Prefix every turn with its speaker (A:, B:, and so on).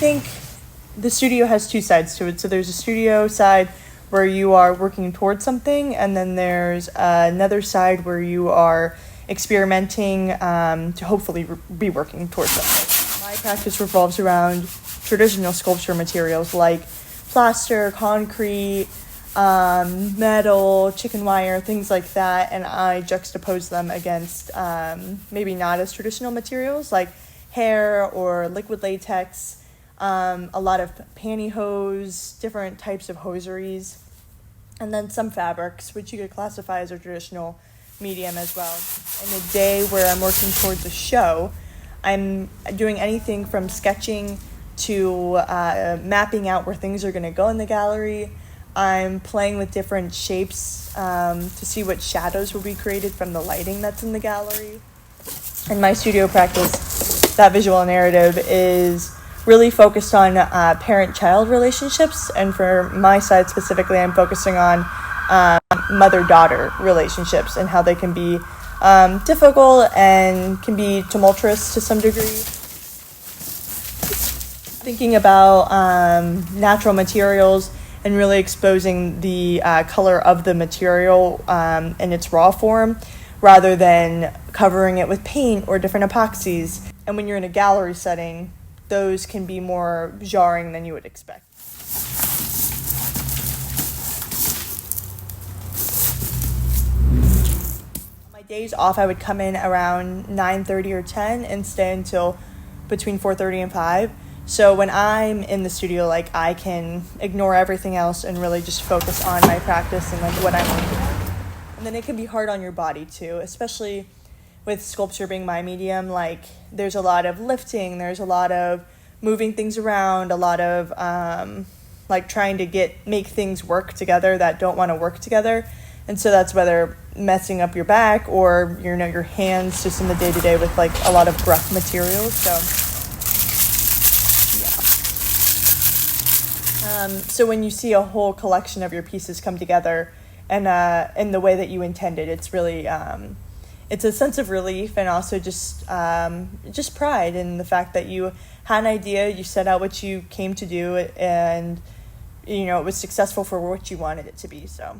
A: think the studio has two sides to it. So there's a studio side where you are working towards something, and then there's another side where you are experimenting to hopefully be working towards something. My practice revolves around traditional sculpture materials like plaster, concrete, metal, chicken wire, things like that, and I juxtapose them against maybe not as traditional materials like hair or liquid latex, a lot of pantyhose, different types of hosieries, and then some fabrics, which you could classify as a traditional medium as well. In a day where I'm working towards a show, I'm doing anything from sketching to mapping out where things are going to go in the gallery. I'm playing with different shapes to see what shadows will be created from the lighting that's in the gallery. In my studio practice, that visual narrative is really focused on parent-child relationships, and for my side specifically, I'm focusing on mother-daughter relationships and how they can be difficult and can be tumultuous to some degree. Thinking about natural materials and really exposing the color of the material in its raw form rather than covering it with paint or different epoxies. And when you're in a gallery setting, those can be more jarring than you would expect. On my days off, I would come in around 9:30 or 10 and stay until between 4:30 and 5. So when I'm in the studio, like, I can ignore everything else and really just focus on my practice and like what I'm doing. And then it can be hard on your body too, especially with sculpture being my medium. Like, there's a lot of lifting, there's a lot of moving things around, a lot of like trying to make things work together that don't want to work together. And so that's whether messing up your back or your hands just in the day-to-day with like a lot of rough materials. So when you see a whole collection of your pieces come together and in the way that you intended, it's really it's a sense of relief and also just pride in the fact that you had an idea, you set out what you came to do, and it was successful for what you wanted it to be. So